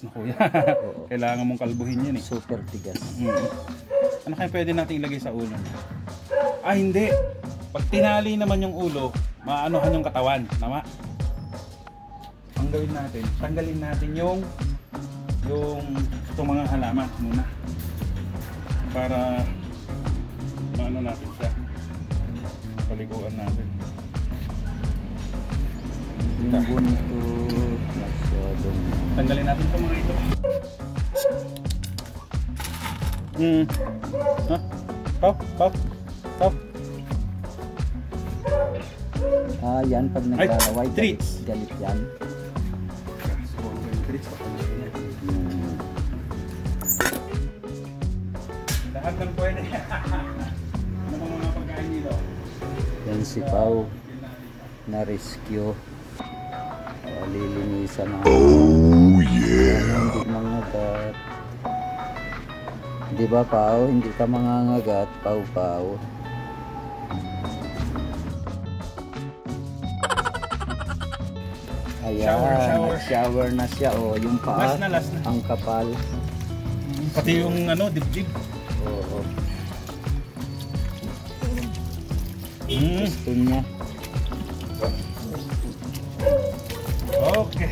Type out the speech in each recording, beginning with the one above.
na kuya. Kailangan mong kalbuhin yan eh. Super tigas. Ano kaya pwede natin ilagay sa ulo niya? Ah, hindi. Pag tinali naman yung ulo, maanuhan yung katawan. Tama? Ang gawin natin, tanggalin natin yung itong mga halaman muna. Para maano natin siya. Paliguan natin. Yung bunto masyadong... Tanggalin natin itong mga ito. Ha? Pau. Ah, yan pag naglalaway, galit yan. Lahat ng pwede. Ano pang mga pagkain dito? Yan si Pau na rescue. Lilinisan na. Oh yeah! Hindi mangagat. Di ba Pau? Hindi ka mangangagat, Pau. Ayan, shower na siya. Oh, yung paa, last na. Ang kapal. Pati yung dibdib. Oo. Gusto niya. Okay.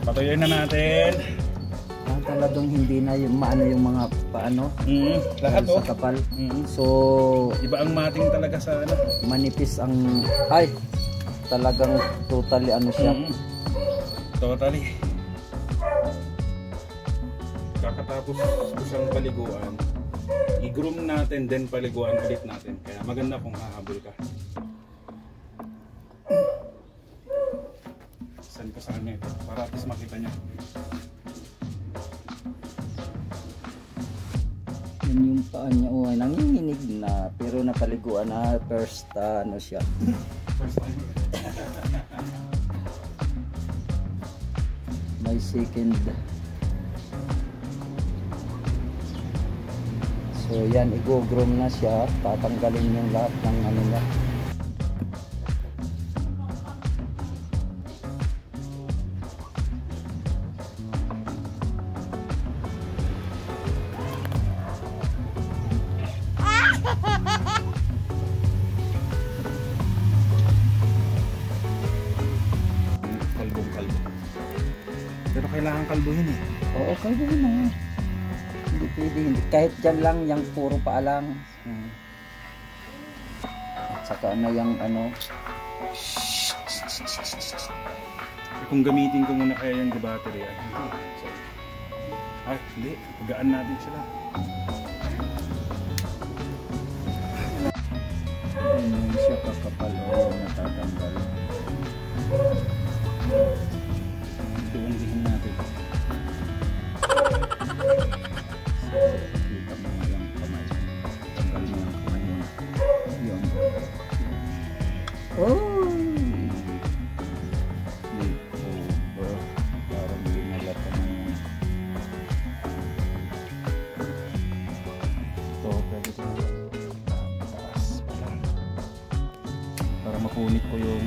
Patuloy na natin. Talagang hindi na yung maano yung mga paano. Lahat sa kapal. So, iba ang mating talaga sa manipis ang talagang totally siya. Totally. Kakatapos isang paliguan, i-groom natin, then paliguan ulit natin. Kaya maganda kung hahabol ka. Saan ka sa kanya ito? Para at least makita niya. Yan yung paa niya. Oh, nanginginig na. Pero napaliguan na. First siya. First time. May second. So yan, i-groom na siya. Tatanggalin yung lahat ng niya. Pero kailangan kalbuhin eh. Oo, kalbuhin na. Hindi pwede. Kahit dyan lang, yung puro paa lang. At saka yung Kung gamitin ko muna kaya yung battery. Hindi. Pagaan natin sila. Hindi siya kakapal o natatanggal. Tuwang-dihin natin. Kita mo nga yung kamay. Tanggal mo yung kamay mo. Yun. Oh! Parang binalat ka na yun. Ito, pwede ko na. Para mapunit ko yung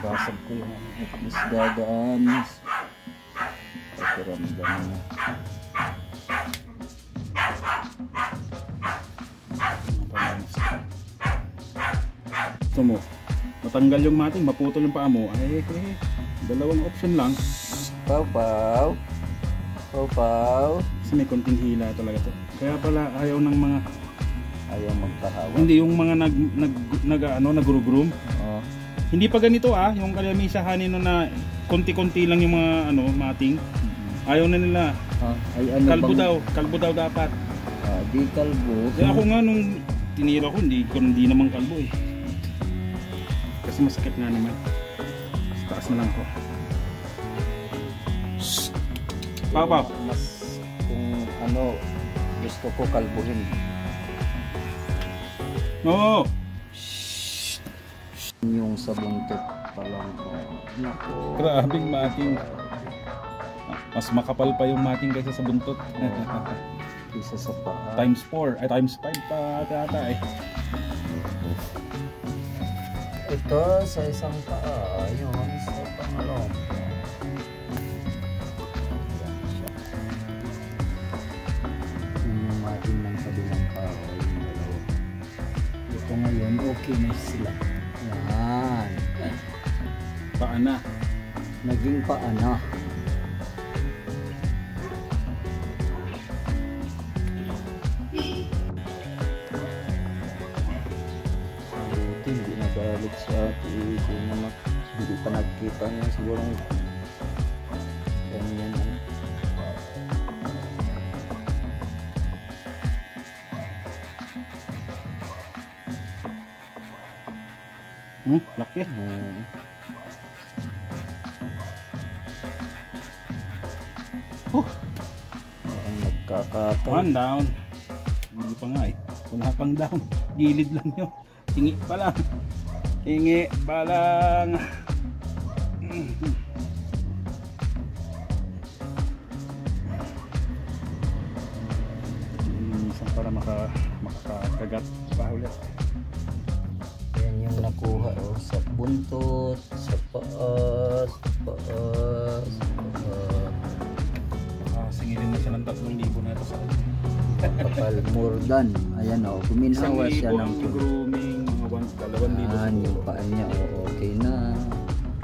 nabasag ko yung mas gagaan pakiramdam na ito mo matanggal yung mating, maputol yung paa mo dalawang option lang. Pau Kasi may konting hila talaga to. Kaya pala ayaw ng mga magpahawa. hindi yung mga nag-groom. Hindi pa ganito yung kalamisahanin na konti-konti lang yung mga mating. Ayaw na nila. Kalbo daw dapat. Di kalbo. Kaya ako nga nung tinira ko hindi naman kalbo eh. Kasi masakit nga naman. Taas na lang ako. Papa. Mas kung gusto ko kalbuhin. Oo. Yung sa buntot pa lang. Nako. Grabing mating. Mas makapal pa yung mating kaysa sa buntot. Isa sa paa. Times 4, ay times 5 pa ata eh. Ito sa isang paa, yun sa pangalong. Ayan siya. Yun yung ating ng kabilang paa, yung dalawa. Ito ngayon, okay na sila. Yan. Paa na. Naging paa na. Hindi nagalit sa atin, hindi pa nagkita niya siguro ganyan ano. Laki. Ang nagkakatay. One down. Hindi pa nga eh. Wala pang down. Gilid lang yun. Hingi pa lang. Hingi pa lang. Minsan para makakagat pa ulit. Yan yung nakuha sa buntot, sa paa, sa paa, sa paa. Singilin na siya ng 3,000 na ito sa akin. Kapal Mordan. Ayan o, guminawa siya 1,000 ng ang grooming, mga 2,000. Yan, yung paa niya, okay na.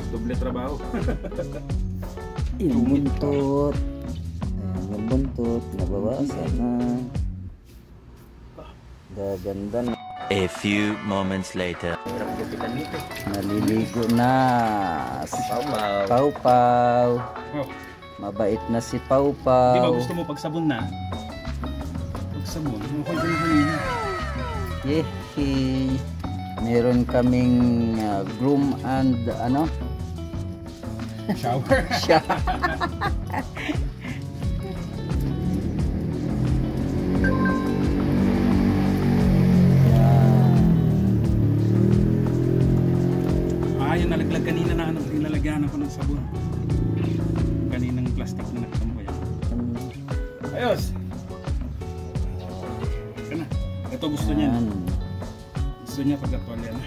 Doble trabaho. Yung buntot. Ayan, yung buntot, nabawasan na. Gaganda na. A few moments later. Naliligo na. Si Pau-Pau. Pau-Pau. Oh. Mabait na si Di ba Pau-Pau. gusto mo pagsabon na? Pagsabon, okay ka na kanina. Yehe. Meron kaming groom and ano? Shower. Siya. Yung nalaglag kanina na ano, nilalagyan ako ng sabon. Kaninang plastic na nakatambay. Ayos! Ito na. Ito gusto niya. Yan. Gusto niya pagkatual yan.